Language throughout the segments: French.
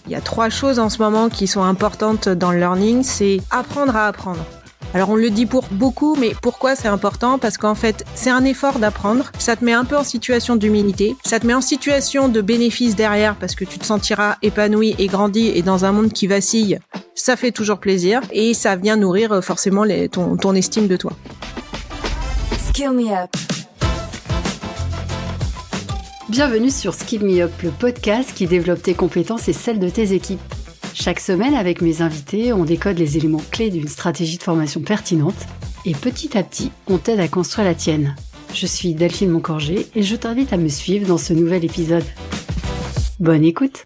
Il y a 3 choses en ce moment qui sont importantes dans le learning, c'est apprendre à apprendre. Alors on le dit pour beaucoup, mais pourquoi c'est important ? Parce qu'en fait, c'est un effort d'apprendre, ça te met un peu en situation d'humilité, ça te met en situation de bénéfice derrière parce que tu te sentiras épanoui et grandi et dans un monde qui vacille, ça fait toujours plaisir et ça vient nourrir forcément ton estime de toi. Skill Me Up. Bienvenue sur Skill Me Up, le podcast qui développe tes compétences et celles de tes équipes. Chaque semaine, avec mes invités, on décode les éléments clés d'une stratégie de formation pertinente et petit à petit, on t'aide à construire la tienne. Je suis Delphine Moncorgé et je t'invite à me suivre dans ce nouvel épisode. Bonne écoute!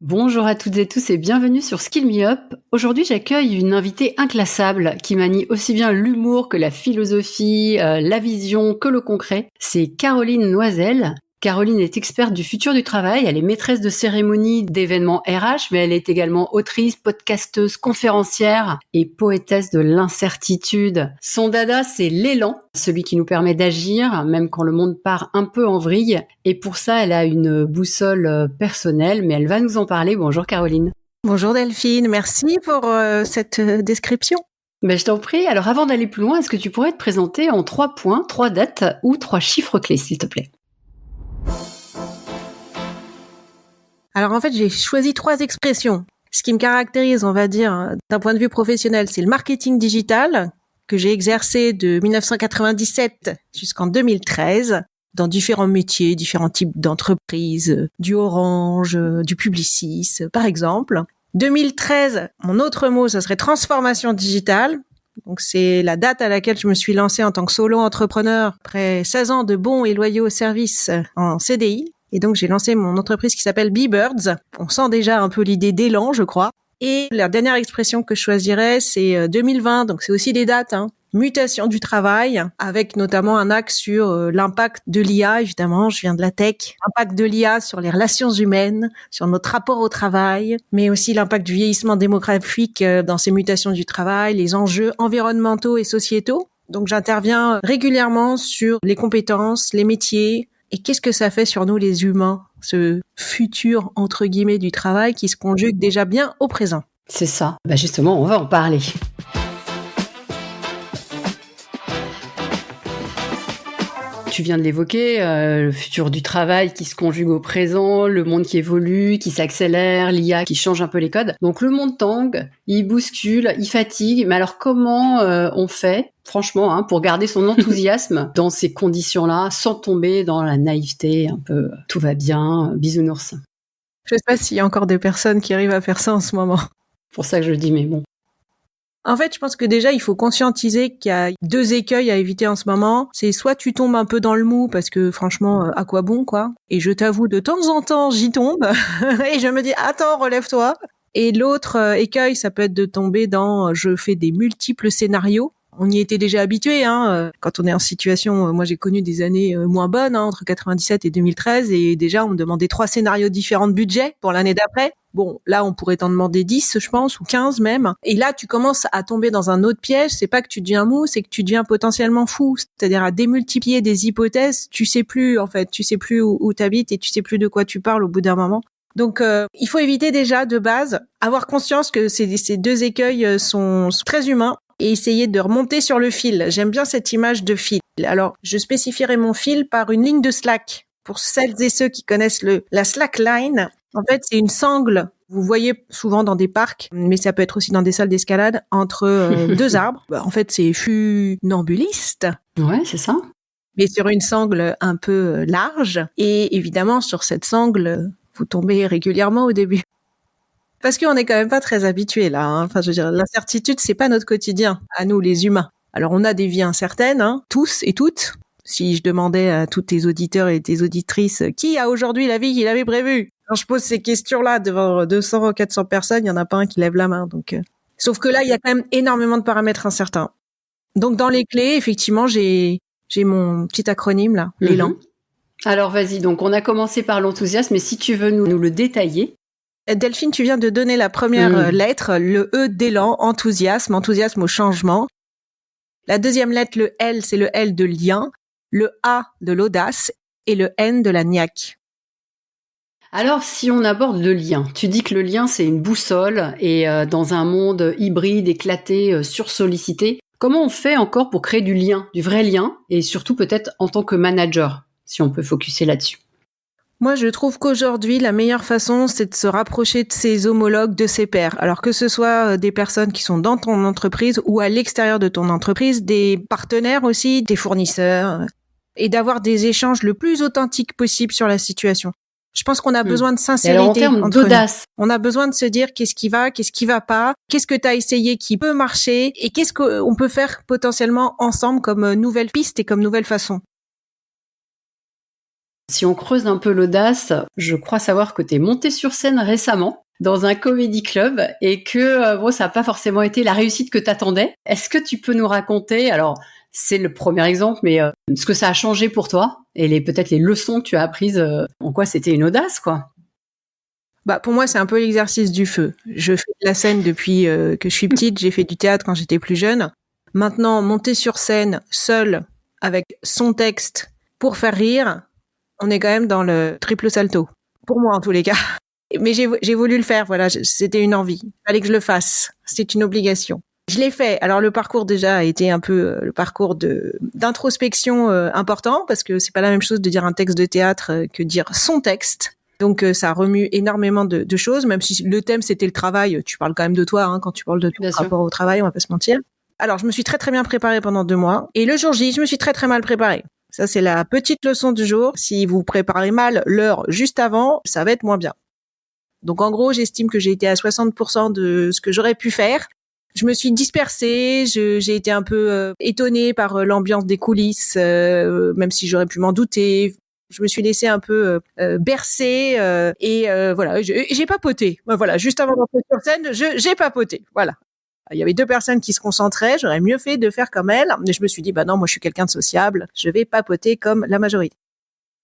Bonjour à toutes et tous et bienvenue sur Skill Me Up. Aujourd'hui, j'accueille une invitée inclassable qui manie aussi bien l'humour que la philosophie, la vision que le concret. C'est Caroline Noiselle. Caroline est experte du futur du travail, elle est maîtresse de cérémonie d'événements RH, mais elle est également autrice, podcasteuse, conférencière et poétesse de l'incertitude. Son dada, c'est l'élan, celui qui nous permet d'agir, même quand le monde part un peu en vrille. Et pour ça, elle a une boussole personnelle, mais elle va nous en parler. Bonjour Caroline. Bonjour Delphine, merci pour cette description. Ben, je t'en prie. Alors avant d'aller plus loin, est-ce que tu pourrais te présenter en 3 points, 3 dates ou 3 chiffres clés, s'il te plaît ? Alors en fait, j'ai choisi 3 expressions. Ce qui me caractérise, on va dire, d'un point de vue professionnel, c'est le marketing digital que j'ai exercé de 1997 jusqu'en 2013 dans différents métiers, différents types d'entreprises, du Orange, du Publicis, par exemple. 2013, mon autre mot, ce serait transformation digitale. Donc c'est la date à laquelle je me suis lancée en tant que solo entrepreneur après 16 ans de bons et loyaux services en CDI. Et donc, j'ai lancé mon entreprise qui s'appelle Bee-Birds. On sent déjà un peu l'idée d'élan, je crois. Et la dernière expression que je choisirais, c'est 2020. Donc, c'est aussi des dates, Mutation du travail, avec notamment un axe sur l'impact de l'IA, évidemment. Je viens de la tech. L'impact de l'IA sur les relations humaines, sur notre rapport au travail, mais aussi l'impact du vieillissement démographique dans ces mutations du travail, les enjeux environnementaux et sociétaux. Donc, j'interviens régulièrement sur les compétences, les métiers, et qu'est-ce que ça fait sur nous les humains, ce futur entre guillemets du travail qui se conjugue déjà bien au présent? C'est ça. Bah justement, on va en parler. Tu viens de l'évoquer, le futur du travail qui se conjugue au présent, le monde qui évolue, qui s'accélère, l'IA qui change un peu les codes. Donc le monde tangue, il bouscule, il fatigue. Mais alors comment on fait, franchement, pour garder son enthousiasme dans ces conditions-là, sans tomber dans la naïveté, un peu tout va bien, bisounours. Je sais pas s'il y a encore des personnes qui arrivent à faire ça en ce moment. Pour ça que je le dis, mais bon. En fait, je pense que déjà, il faut conscientiser qu'il y a 2 écueils à éviter en ce moment. C'est soit tu tombes un peu dans le mou parce que franchement, à quoi bon, quoi. Et je t'avoue, de temps en temps, j'y tombe. Et je me dis, attends, relève-toi. Et l'autre écueil, ça peut être de tomber dans, je fais des multiples scénarios. On y était déjà habitué, quand on est en situation, moi j'ai connu des années moins bonnes, entre 97 et 2013, et déjà on me demandait 3 scénarios différents de budget pour l'année d'après. Bon, là on pourrait t'en demander 10, je pense, ou 15 même. Et là tu commences à tomber dans un autre piège, c'est pas que tu deviens mou, c'est que tu deviens potentiellement fou. C'est-à-dire à démultiplier des hypothèses, tu sais plus où t'habites et tu sais plus de quoi tu parles au bout d'un moment. Donc il faut éviter déjà de base, avoir conscience que ces 2 écueils sont très humains. Et essayer de remonter sur le fil. J'aime bien cette image de fil. Alors, je spécifierai mon fil par une ligne de Slack. Pour celles et ceux qui connaissent la Slackline, en fait, c'est une sangle. Vous voyez souvent dans des parcs, mais ça peut être aussi dans des salles d'escalade, entre 2 arbres. En fait, c'est funambuliste. Ouais, c'est ça. Mais sur une sangle un peu large. Et évidemment, sur cette sangle, vous tombez régulièrement au début. Parce qu'on n'est quand même pas très habitués là. Enfin, je veux dire, l'incertitude, c'est pas notre quotidien, à nous les humains. Alors, on a des vies incertaines, tous et toutes. Si je demandais à tous tes auditeurs et tes auditrices qui a aujourd'hui la vie qu'il avait prévue, quand je pose ces questions-là devant 200 ou 400 personnes, il y en a pas un qui lève la main. Donc, sauf que là, il y a quand même énormément de paramètres incertains. Donc, dans les clés, effectivement, j'ai mon petit acronyme là, l'élan. Alors, vas-y. Donc, on a commencé par l'enthousiasme, mais si tu veux nous le détailler. Delphine, tu viens de donner la première lettre, le E d'élan, enthousiasme au changement. La deuxième lettre, le L, c'est le L de lien. le A de l'audace et le N de la niaque. Alors, si on aborde le lien, tu dis que le lien, c'est une boussole et dans un monde hybride, éclaté, sursollicité, comment on fait encore pour créer du lien, du vrai lien et surtout peut-être en tant que manager, si on peut focuser là-dessus? Moi, je trouve qu'aujourd'hui, la meilleure façon, c'est de se rapprocher de ses homologues, de ses pairs. Alors que ce soit des personnes qui sont dans ton entreprise ou à l'extérieur de ton entreprise, des partenaires aussi, des fournisseurs, et d'avoir des échanges le plus authentiques possible sur la situation. Je pense qu'on a besoin de Et alors, en sincérité termes entre nous. d'audace, On a besoin de se dire qu'est-ce qui va pas, qu'est-ce que tu as essayé qui peut marcher et qu'est-ce qu'on peut faire potentiellement ensemble comme nouvelle piste et comme nouvelle façon. si on creuse un peu l'audace, je crois savoir que tu es monté sur scène récemment dans un comedy club et que bon, ça n'a pas forcément été la réussite que tu attendais. Est-ce que tu peux nous raconter, alors c'est le premier exemple, mais ce que ça a changé pour toi et peut-être les leçons que tu as apprises, en quoi c'était une audace, quoi? Bah pour moi, c'est un peu l'exercice du feu. Je fais de la scène depuis que je suis petite, j'ai fait du théâtre quand j'étais plus jeune. Maintenant, monter sur scène seule avec son texte pour faire rire, on est quand même dans le triple salto. Pour moi en tous les cas. Mais j'ai voulu le faire, voilà, c'était une envie. Il fallait que je le fasse. C'est une obligation. Je l'ai fait. Alors le parcours déjà a été un peu le parcours d'introspection important parce que c'est pas la même chose de dire un texte de théâtre que dire son texte. Donc ça remue énormément de choses, même si le thème c'était le travail. Tu parles quand même de toi quand tu parles de ton rapport au travail, on va pas se mentir. Alors je me suis très très bien préparée pendant 2 mois et le jour J, je me suis très très mal préparée. Ça c'est la petite leçon du jour. Si vous préparez mal l'heure juste avant, ça va être moins bien. Donc en gros, j'estime que j'ai été à 60% de ce que j'aurais pu faire. Je me suis dispersée, j'ai été un peu étonnée par l'ambiance des coulisses, même si j'aurais pu m'en douter. Je me suis laissée un peu bercer et voilà, j'ai papoté. Voilà, juste avant d'entrer sur scène, j'ai papoté. Voilà. Il y avait 2 personnes qui se concentraient, j'aurais mieux fait de faire comme elles. Mais je me suis dit, bah non, moi je suis quelqu'un de sociable, je vais papoter comme la majorité.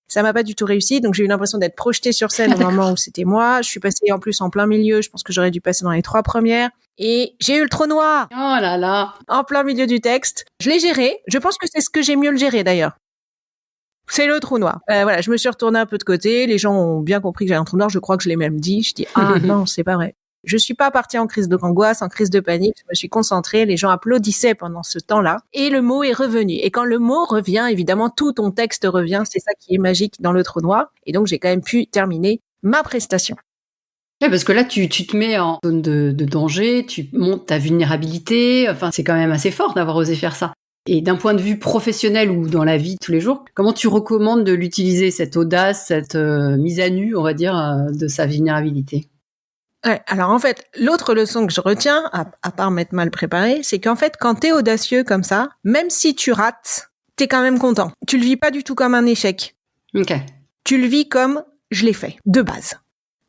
Ça m'a pas du tout réussi, donc j'ai eu l'impression d'être projetée sur scène au moment où c'était moi. Je suis passée en plus en plein milieu, je pense que j'aurais dû passer dans les 3 premières. Et j'ai eu le trou noir. Oh là là. En plein milieu du texte. Je l'ai géré. Je pense que c'est ce que j'ai mieux le géré d'ailleurs. C'est le trou noir. Voilà, je me suis retournée un peu de côté. Les gens ont bien compris que j'avais un trou noir. Je crois que je l'ai même dit. Je dis, ah non, c'est pas vrai. Je suis pas partie en crise d'angoisse, en crise de panique. Je me suis concentrée. Les gens applaudissaient pendant ce temps-là. Et le mot est revenu. Et quand le mot revient, évidemment, tout ton texte revient. C'est ça qui est magique dans le trou noir. Et donc, j'ai quand même pu terminer ma prestation. Ouais, parce que là, tu te mets en zone de danger, tu montes ta vulnérabilité. Enfin, c'est quand même assez fort d'avoir osé faire ça. Et d'un point de vue professionnel ou dans la vie de tous les jours, comment tu recommandes de l'utiliser, cette audace, cette mise à nu, on va dire, de sa vulnérabilité? Ouais, alors en fait, l'autre leçon que je retiens, à part m'être mal préparée, c'est qu'en fait, quand t'es audacieux comme ça, même si tu rates, t'es quand même content. Tu le vis pas du tout comme un échec. Ok. Tu le vis comme je l'ai fait, de base.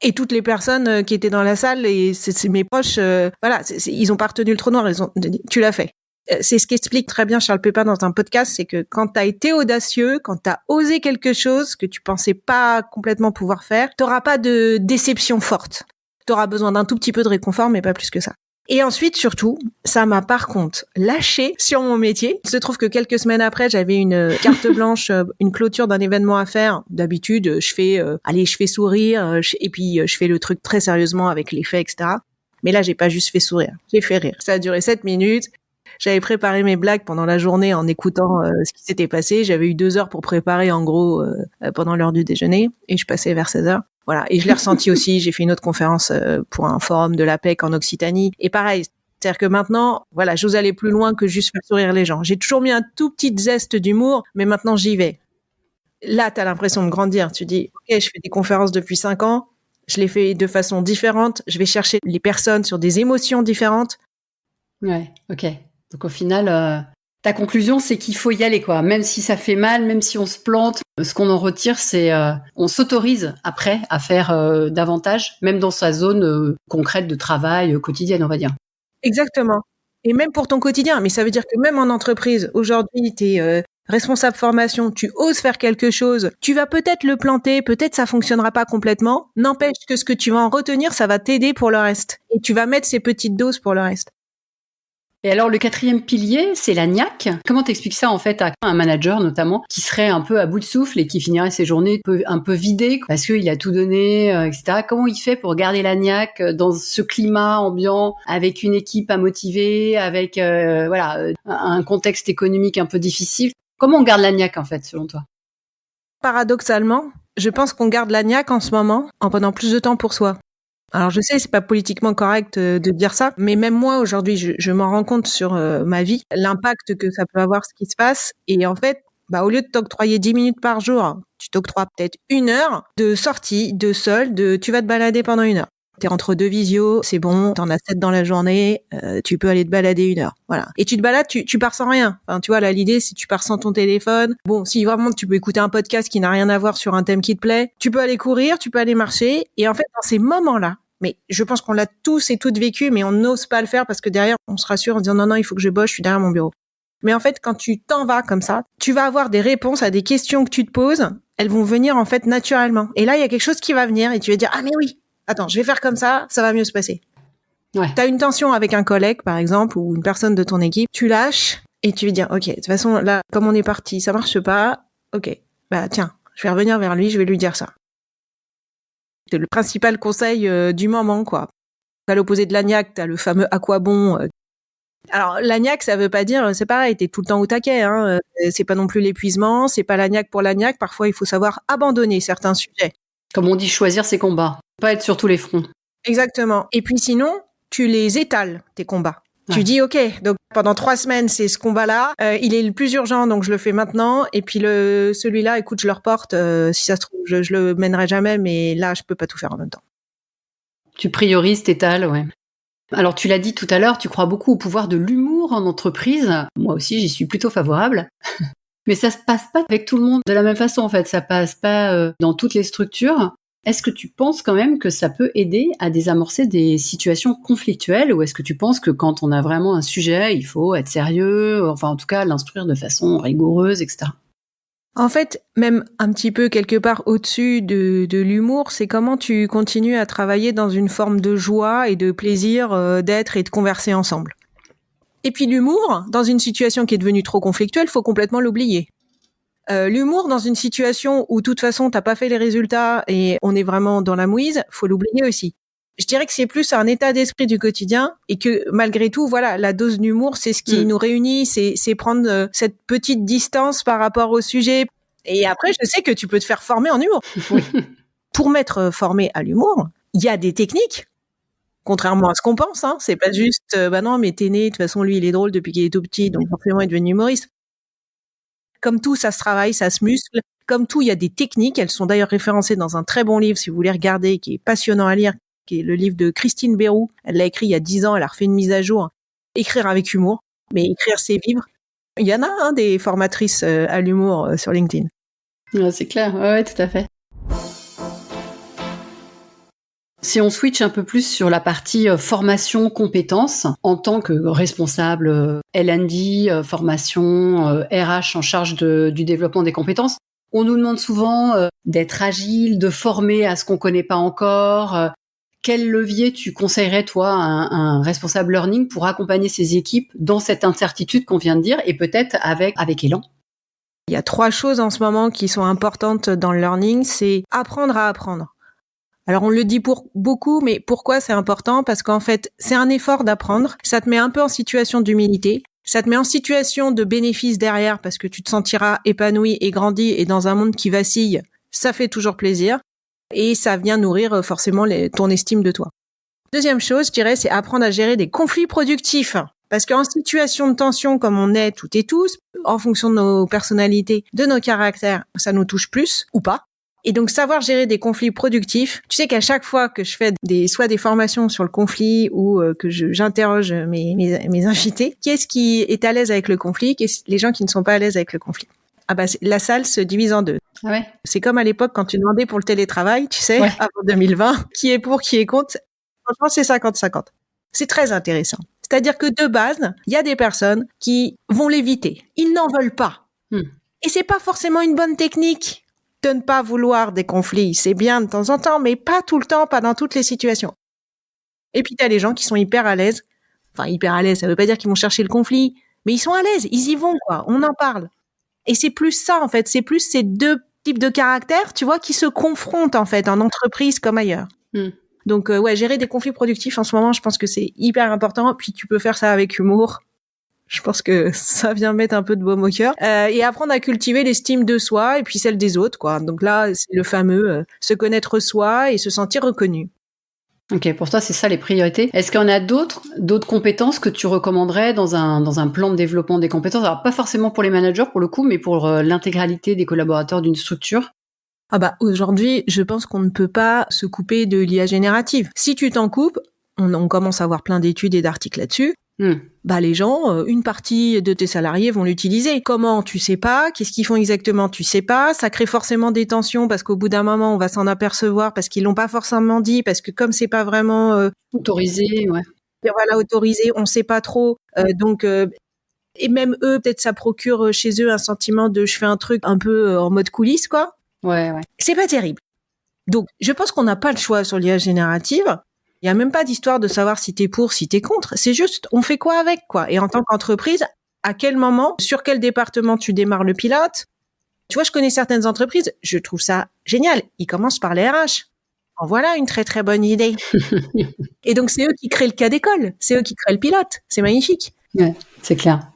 Et toutes les personnes qui étaient dans la salle, et c'est mes proches, voilà, ils ont pas retenu le trou noir, ils ont dit, tu l'as fait. C'est ce qu'explique très bien Charles Pépin dans un podcast, c'est que quand t'as été audacieux, quand t'as osé quelque chose que tu pensais pas complètement pouvoir faire, t'auras pas de déception forte. T'auras besoin d'un tout petit peu de réconfort, mais pas plus que ça. Et ensuite, surtout, ça m'a par contre lâché sur mon métier. Il se trouve que quelques semaines après, j'avais une carte blanche, une clôture d'un événement à faire. D'habitude, je fais sourire, et puis je fais le truc très sérieusement avec les faits, etc. Mais là, j'ai pas juste fait sourire, j'ai fait rire. Ça a duré 7 minutes. J'avais préparé mes blagues pendant la journée en écoutant ce qui s'était passé. J'avais eu 2 heures pour préparer, en gros, pendant l'heure du déjeuner. Et je passais vers 16 heures. Voilà. Et je l'ai ressenti aussi. J'ai fait une autre conférence pour un forum de l'APEC en Occitanie. Et pareil. C'est-à-dire que maintenant, voilà, j'ose aller plus loin que juste faire sourire les gens. J'ai toujours mis un tout petit zeste d'humour, mais maintenant j'y vais. Là, t'as l'impression de grandir. Tu dis, ok, je fais des conférences depuis 5 ans. Je les fais de façon différente. Je vais chercher les personnes sur des émotions différentes. Ouais, ok. Donc au final, ta conclusion, c'est qu'il faut y aller, quoi. Même si ça fait mal, même si on se plante, ce qu'on en retire, c'est on s'autorise après à faire davantage, même dans sa zone concrète de travail quotidienne, on va dire. Exactement. Et même pour ton quotidien. Mais ça veut dire que même en entreprise, aujourd'hui, t'es responsable formation, tu oses faire quelque chose, tu vas peut-être le planter, peut-être ça fonctionnera pas complètement. N'empêche que ce que tu vas en retenir, ça va t'aider pour le reste. Et tu vas mettre ces petites doses pour le reste. Et alors, le quatrième pilier, c'est la niaque. Comment t'expliques ça, en fait, à un manager, notamment, qui serait un peu à bout de souffle et qui finirait ses journées un peu vidées parce qu'il a tout donné, etc. Comment il fait pour garder la niaque dans ce climat ambiant, avec une équipe à motiver, avec, un contexte économique un peu difficile? Comment on garde la niaque, en fait, selon toi? Paradoxalement, je pense qu'on garde la niaque en ce moment en prenant plus de temps pour soi. Alors je sais, c'est pas politiquement correct de dire ça, mais même moi aujourd'hui, je m'en rends compte sur ma vie, l'impact que ça peut avoir ce qui se passe. Et en fait, au lieu de t'octroyer 10 minutes par jour, tu t'octroies peut-être 1 heure de sortie, de seul, tu vas te balader pendant 1 heure. T'es entre 2 visios, c'est bon, t'en as 7 dans la journée, tu peux aller te balader 1 heure, voilà. Et tu te balades, tu pars sans rien. Enfin, tu vois, là, l'idée, c'est tu pars sans ton téléphone. Bon, si vraiment tu peux écouter un podcast qui n'a rien à voir sur un thème qui te plaît, tu peux aller courir, tu peux aller marcher. Et en fait, dans ces moments-là, mais je pense qu'on l'a tous et toutes vécu, mais on n'ose pas le faire parce que derrière, on se rassure en disant non, il faut que je bosse, je suis derrière mon bureau. Mais en fait, quand tu t'en vas comme ça, tu vas avoir des réponses à des questions que tu te poses. Elles vont venir en fait naturellement. Et là, il y a quelque chose qui va venir et tu vas dire ah mais oui. Attends, je vais faire comme ça va mieux se passer. Ouais. T'as une tension avec un collègue, par exemple, ou une personne de ton équipe, tu lâches et tu vas dire, ok, de toute façon, là, comme on est parti, ça marche pas, ok, tiens, je vais revenir vers lui, je vais lui dire ça. C'est le principal conseil du moment, quoi. À l'opposé de l'agnac, t'as le fameux à quoi bon. Alors, l'agnac, ça veut pas dire, c'est pareil, t'es tout le temps au taquet, hein. C'est pas non plus l'épuisement, c'est pas l'agnac pour l'agnac. Parfois, il faut savoir abandonner certains sujets. Comme on dit, choisir ses combats. Pas être sur tous les fronts. Exactement. Et puis sinon, tu les étales, tes combats. Ouais. Tu dis, ok, donc pendant 3 semaines, c'est ce combat-là. Il est le plus urgent, donc je le fais maintenant. Et puis celui-là, écoute, je le reporte. Si ça se trouve, je le mènerai jamais, mais là, je peux pas tout faire en même temps. Tu priorises, t'étales, ouais. Alors, tu l'as dit tout à l'heure, tu crois beaucoup au pouvoir de l'humour en entreprise. Moi aussi, j'y suis plutôt favorable. Mais ça se passe pas avec tout le monde de la même façon, en fait. Ça passe pas dans toutes les structures. Est-ce que tu penses quand même que ça peut aider à désamorcer des situations conflictuelles, ou est-ce que tu penses que quand on a vraiment un sujet, il faut être sérieux, enfin en tout cas l'instruire de façon rigoureuse, etc. En fait, même un petit peu quelque part au-dessus de l'humour, c'est comment tu continues à travailler dans une forme de joie et de plaisir d'être et de converser ensemble. Et puis l'humour, dans une situation qui est devenue trop conflictuelle, faut complètement l'oublier. L'humour dans une situation où de toute façon t'as pas fait les résultats et on est vraiment dans la mouise, faut l'oublier aussi. Je dirais que c'est plus un état d'esprit du quotidien et que malgré tout, voilà, la dose d'humour, c'est ce qui nous réunit, c'est prendre cette petite distance par rapport au sujet. Et après, je sais que tu peux te faire former en humour. Oui. Pour m'être formé à l'humour, il y a des techniques. Contrairement à ce qu'on pense, hein, c'est pas juste non, mais t'es né, de toute façon lui il est drôle depuis qu'il est tout petit, donc forcément il est devenu humoriste. Comme tout, ça se travaille, ça se muscle. Comme tout, il y a des techniques. Elles sont d'ailleurs référencées dans un très bon livre, si vous voulez regarder, qui est passionnant à lire, qui est le livre de Christine Béroux. Elle l'a écrit il y a 10 ans, elle a refait une mise à jour. Écrire avec humour, mais écrire c'est vivre. Il y en a des formatrices à l'humour sur LinkedIn. Ouais, c'est clair, ouais, tout à fait. Si on switch un peu plus sur la partie formation, compétences, en tant que responsable L&D, formation, RH en charge du développement des compétences, on nous demande souvent d'être agile, de former à ce qu'on connaît pas encore. Quel levier tu conseillerais, toi, à un responsable learning pour accompagner ses équipes dans cette incertitude qu'on vient de dire et peut-être avec élan? Il y a 3 choses en ce moment qui sont importantes dans le learning, c'est apprendre à apprendre. Alors on le dit pour beaucoup, mais pourquoi c'est important? Parce qu'en fait, c'est un effort d'apprendre. Ça te met un peu en situation d'humilité. Ça te met en situation de bénéfice derrière parce que tu te sentiras épanoui et grandi, et dans un monde qui vacille, ça fait toujours plaisir. Et ça vient nourrir forcément ton estime de toi. Deuxième chose, je dirais, c'est apprendre à gérer des conflits productifs. Parce qu'en situation de tension, comme on est toutes et tous, en fonction de nos personnalités, de nos caractères, ça nous touche plus ou pas. Et donc, savoir gérer des conflits productifs. Tu sais qu'à chaque fois que je fais soit des formations sur le conflit ou que j'interroge mes invités, qui est-ce qui est à l'aise avec le conflit, les gens qui ne sont pas à l'aise avec le conflit. La salle se divise en 2. Ah ouais. C'est comme à l'époque quand tu demandais pour le télétravail, tu sais, avant 2020, qui est pour, qui est contre. Franchement, c'est 50-50. C'est très intéressant. C'est-à-dire que de base, il y a des personnes qui vont l'éviter. Ils n'en veulent pas. Et c'est pas forcément une bonne technique de ne pas vouloir des conflits. C'est bien de temps en temps, mais pas tout le temps, pas dans toutes les situations. Et puis t'as les gens qui sont hyper à l'aise Enfin, hyper à l'aise, ça veut pas dire qu'ils vont chercher le conflit, mais ils sont à l'aise, ils y vont, quoi. On en parle. Et c'est plus ça, en fait. C'est plus ces deux types de caractères, tu vois, qui se confrontent, en fait, en entreprise comme ailleurs. Donc, ouais, gérer des conflits productifs en ce moment, je pense que c'est hyper important. Puis, tu peux faire ça avec humour. Je pense que ça vient mettre un peu de baume au cœur. Et apprendre à cultiver l'estime de soi et puis celle des autres, quoi. Donc là, c'est le fameux se connaître soi et se sentir reconnu. Ok, pour toi, c'est ça les priorités. Est-ce qu'il y en a d'autres compétences que tu recommanderais dans un plan de développement des compétences? Alors, pas forcément pour les managers, pour le coup, mais pour l'intégralité des collaborateurs d'une structure? Ah bah, aujourd'hui, je pense qu'on ne peut pas se couper de l'IA générative. Si tu t'en coupes, on commence à avoir plein d'études et d'articles là-dessus. Bah les gens, une partie de tes salariés vont l'utiliser. Comment? Tu sais pas. Qu'est-ce qu'ils font exactement? Tu sais pas. Ça crée forcément des tensions parce qu'au bout d'un moment, on va s'en apercevoir parce qu'ils l'ont pas forcément dit, parce que comme c'est pas vraiment autorisé, ouais. Voilà, autorisé, on sait pas trop. Donc et même eux, peut-être ça procure chez eux un sentiment de je fais un truc un peu en mode coulisses, quoi. Ouais. C'est pas terrible. Donc je pense qu'on n'a pas le choix sur l'IA générative. Il y a même pas d'histoire de savoir si t'es pour, si t'es contre. C'est juste, on fait quoi avec, quoi. Et en tant qu'entreprise, à quel moment, sur quel département tu démarres le pilote? Tu vois, je connais certaines entreprises, je trouve ça génial. Ils commencent par les RH. En voilà une très très bonne idée. Et donc c'est eux qui créent le cas d'école. C'est eux qui créent le pilote. C'est magnifique. Ouais, c'est clair.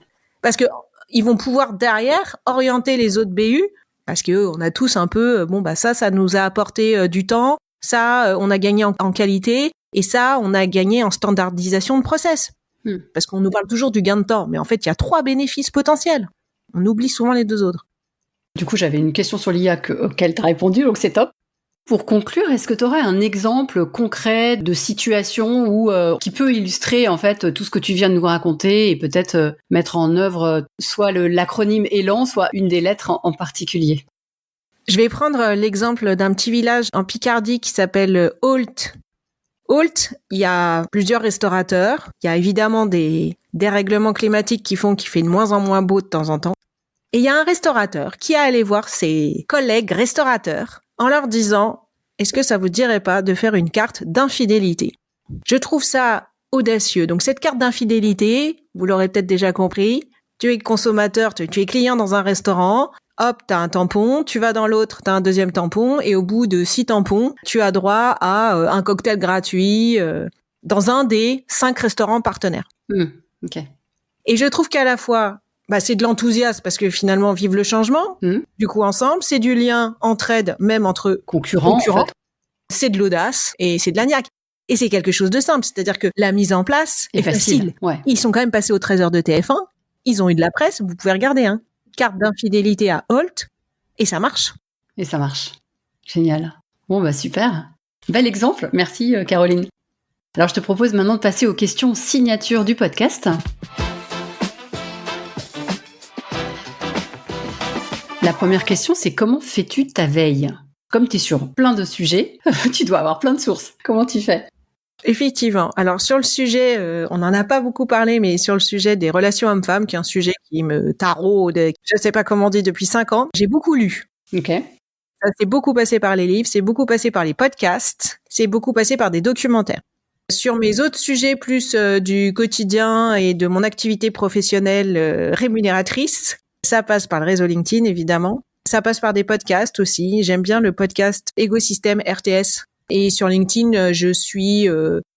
Parce que ils vont pouvoir derrière orienter les autres BU. Parce que eux, on a tous un peu, bon, bah ça nous a apporté du temps. Ça, on a gagné en qualité. Et ça, on a gagné en standardisation de process. Parce qu'on nous parle toujours du gain de temps. Mais en fait, il y a 3 bénéfices potentiels. On oublie souvent les 2 autres. Du coup, j'avais une question sur l'IA auquel tu as répondu, donc c'est top. Pour conclure, est-ce que tu aurais un exemple concret de situation où, qui peut illustrer en fait tout ce que tu viens de nous raconter et peut-être mettre en œuvre soit l'acronyme Élan, soit une des lettres en particulier? Je vais prendre l'exemple d'un petit village en Picardie qui s'appelle Ault. Ault, il y a plusieurs restaurateurs. Il y a évidemment des dérèglements climatiques qui font qu'il fait de moins en moins beau de temps en temps. Et il y a un restaurateur qui est allé voir ses collègues restaurateurs en leur disant « Est-ce que ça vous dirait pas de faire une carte d'infidélité ?» Je trouve ça audacieux. Donc cette carte d'infidélité, vous l'aurez peut-être déjà compris, tu es consommateur, tu es client dans un restaurant, hop, t'as un tampon, tu vas dans l'autre, t'as un deuxième tampon, et au bout de 6 tampons, tu as droit à un cocktail gratuit dans un des 5 restaurants partenaires. Ok. Et je trouve qu'à la fois, c'est de l'enthousiasme parce que finalement, vive le changement. Du coup, ensemble, c'est du lien, entraide, même entre concurrents. En fait. C'est de l'audace et c'est de la niaque. Et c'est quelque chose de simple, c'est-à-dire que la mise en place est facile. Ouais. Ils sont quand même passés au 13h de TF1, ils ont eu de la presse, vous pouvez regarder, carte d'infidélité à Ault, et ça marche. Et ça marche. Génial. Bon, super. Bel exemple. Merci, Caroline. Alors, je te propose maintenant de passer aux questions signature du podcast. La première question, c'est comment fais-tu ta veille? Comme tu es sur plein de sujets, tu dois avoir plein de sources. Comment tu fais? Effectivement. Alors sur le sujet, on n'en a pas beaucoup parlé, mais sur le sujet des relations hommes-femmes, qui est un sujet qui me taraude, je sais pas comment on dit, depuis 5 ans, j'ai beaucoup lu. Ok. Ça s'est beaucoup passé par les livres, c'est beaucoup passé par les podcasts, c'est beaucoup passé par des documentaires. Sur mes autres sujets plus du quotidien et de mon activité professionnelle rémunératrice, ça passe par le réseau LinkedIn, évidemment. Ça passe par des podcasts aussi. J'aime bien le podcast Écosystème RTS. Et sur LinkedIn, je suis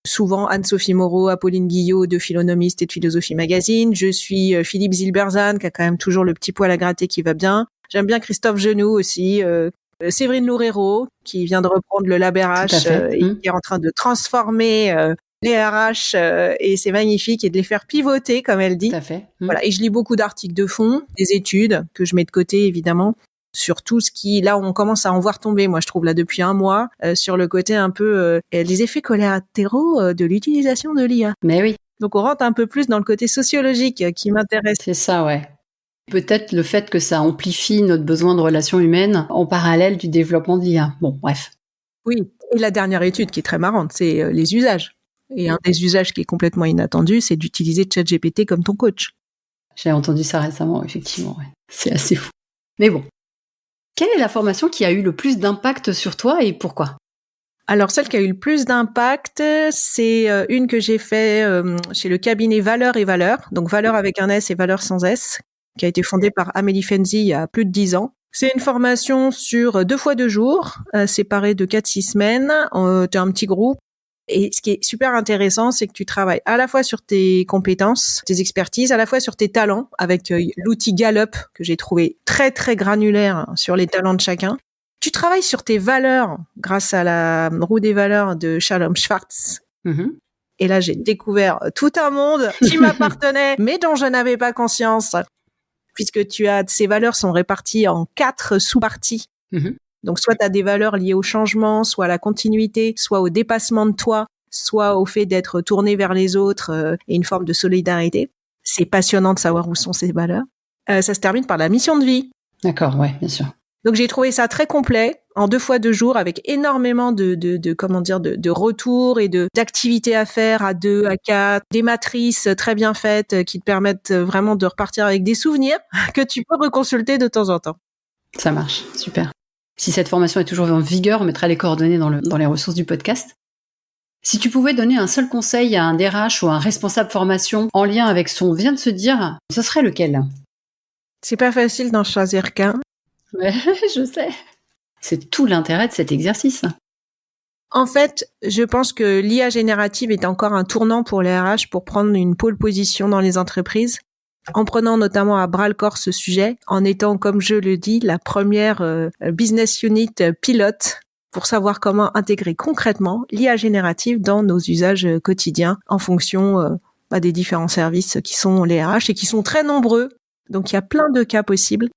souvent Anne-Sophie Moreau, Apolline Guillot de Philonomiste et de Philosophie Magazine. Je suis Philippe Zilberzan, qui a quand même toujours le petit poil à gratter qui va bien. J'aime bien Christophe Genoux aussi. Séverine Loureiro, qui vient de reprendre le Lab RH et qui est en train de transformer les RH et c'est magnifique et de les faire pivoter, comme elle dit. Tout à fait. Voilà. Et je lis beaucoup d'articles de fond, des études que je mets de côté, évidemment, sur tout ce qui, là, on commence à en voir tomber, moi, je trouve, là, depuis un mois, sur le côté un peu les effets collatéraux de l'utilisation de l'IA. Mais oui. Donc, on rentre un peu plus dans le côté sociologique qui m'intéresse. C'est ça, ouais. Peut-être le fait que ça amplifie notre besoin de relations humaines en parallèle du développement de l'IA. Bon, bref. Oui. Et la dernière étude qui est très marrante, c'est les usages. Et un des usages qui est complètement inattendu, c'est d'utiliser ChatGPT comme ton coach. J'ai entendu ça récemment, effectivement. Ouais. C'est assez fou. Mais bon. Quelle est la formation qui a eu le plus d'impact sur toi et pourquoi? Alors, celle qui a eu le plus d'impact, c'est une que j'ai fait chez le cabinet Valeurs et Valeurs, donc Valeurs avec un S et Valeurs sans S, qui a été fondée par Amélie Fenzi il y a plus de 10 ans. C'est une formation sur 2 fois 2 jours, séparée de 4-6 semaines. T'es un petit groupe. Et ce qui est super intéressant, c'est que tu travailles à la fois sur tes compétences, tes expertises, à la fois sur tes talents, avec l'outil Gallup, que j'ai trouvé très, très granulaire sur les talents de chacun. Tu travailles sur tes valeurs grâce à la roue des valeurs de Shalom Schwartz. Mm-hmm. Et là, j'ai découvert tout un monde qui m'appartenait, mais dont je n'avais pas conscience, puisque ces valeurs sont réparties en 4 sous-parties. Mm-hmm. Donc, soit tu as des valeurs liées au changement, soit à la continuité, soit au dépassement de toi, soit au fait d'être tourné vers les autres et une forme de solidarité. C'est passionnant de savoir où sont ces valeurs. Ça se termine par la mission de vie. D'accord, ouais, bien sûr. Donc, j'ai trouvé ça très complet, en 2 fois 2 jours, avec énormément de retours et d'activités à faire à 2, à 4, des matrices très bien faites qui te permettent vraiment de repartir avec des souvenirs que tu peux reconsulter de temps en temps. Ça marche, super. Si cette formation est toujours en vigueur, on mettra les coordonnées dans les ressources du podcast. Si tu pouvais donner un seul conseil à un DRH ou à un responsable formation en lien avec ce qu'on vient de se dire, ce serait lequel ? C'est pas facile d'en choisir qu'un. Ouais, je sais. C'est tout l'intérêt de cet exercice. En fait, je pense que l'IA générative est encore un tournant pour les RH pour prendre une pole position dans les entreprises, en prenant notamment à bras-le-corps ce sujet, en étant, comme je le dis, la première business unit pilote pour savoir comment intégrer concrètement l'IA générative dans nos usages quotidiens en fonction des différents services qui sont les RH et qui sont très nombreux. Donc, il y a plein de cas possibles.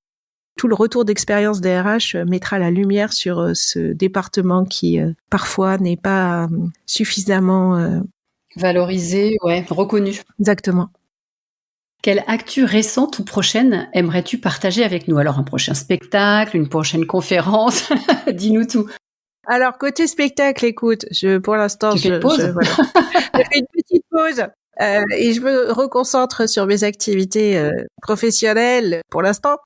Tout le retour d'expérience des RH mettra la lumière sur ce département qui, parfois, n'est pas suffisamment... valorisé, ouais, reconnu. Exactement. Quelle actu récente ou prochaine aimerais-tu partager avec nous ? Alors, un prochain spectacle, une prochaine conférence, dis-nous tout. Alors, côté spectacle, écoute, pour l'instant, tu fais une pause voilà. Je fais une petite pause et je me reconcentre sur mes activités professionnelles pour l'instant.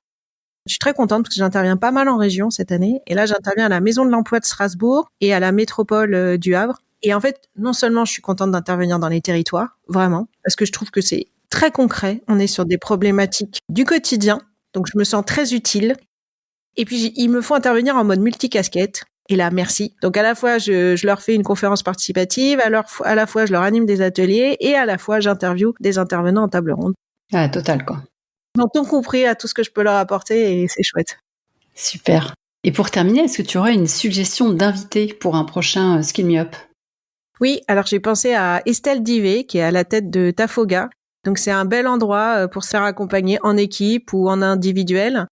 Je suis très contente parce que j'interviens pas mal en région cette année. Et là, j'interviens à la Maison de l'Emploi de Strasbourg et à la métropole du Havre. Et en fait, non seulement je suis contente d'intervenir dans les territoires, vraiment, parce que je trouve que c'est très concret. On est sur des problématiques du quotidien. Donc, je me sens très utile. Et puis, il me faut intervenir en mode multicasquette. Et là, merci. Donc, à la fois, je leur fais une conférence participative, à la fois, je leur anime des ateliers et à la fois, j'interviewe des intervenants en table ronde. Ah, total, quoi. Ils ont tout compris à tout ce que je peux leur apporter et c'est chouette. Super. Et pour terminer, est-ce que tu aurais une suggestion d'invité pour un prochain Skill Me Up ? Oui, alors j'ai pensé à Estelle Divé, qui est à la tête de Tafoga. Donc, c'est un bel endroit pour se faire accompagner en équipe ou en individuel.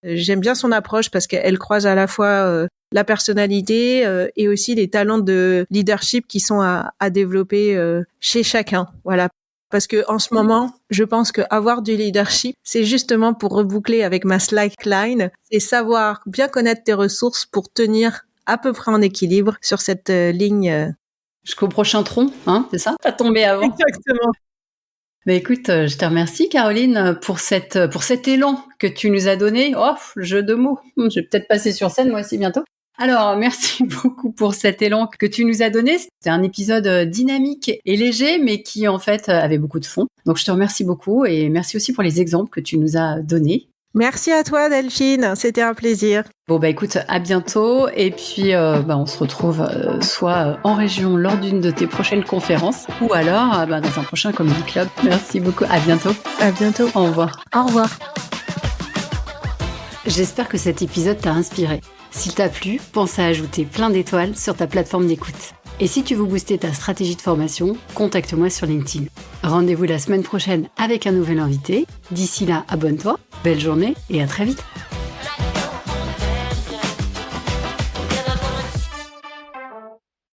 J'aime bien son approche parce qu'elle croise à la fois la personnalité et aussi les talents de leadership qui sont à développer chez chacun. Voilà. Parce que en ce moment, je pense qu'avoir du leadership, c'est justement pour reboucler avec ma slackline, c'est savoir bien connaître tes ressources pour tenir à peu près en équilibre sur cette ligne. Jusqu'au prochain tronc, hein, c'est ça ? Pas tomber avant. Exactement. Bah écoute, je te remercie Caroline pour cet élan que tu nous as donné. Oh, le jeu de mots. Je vais peut-être passer sur scène moi aussi bientôt. Alors, merci beaucoup pour cet élan que tu nous as donné. C'était un épisode dynamique et léger, mais qui en fait avait beaucoup de fond. Donc, je te remercie beaucoup et merci aussi pour les exemples que tu nous as donnés. Merci à toi Delphine, c'était un plaisir. Bon bah écoute, à bientôt et puis on se retrouve soit en région lors d'une de tes prochaines conférences ou alors dans un prochain Comedy Club. Merci beaucoup, à bientôt. À bientôt. Au revoir. Au revoir. J'espère que cet épisode t'a inspiré. S'il t'a plu, pense à ajouter plein d'étoiles sur ta plateforme d'écoute. Et si tu veux booster ta stratégie de formation, contacte-moi sur LinkedIn. Rendez-vous la semaine prochaine avec un nouvel invité. D'ici là, abonne-toi, belle journée et à très vite.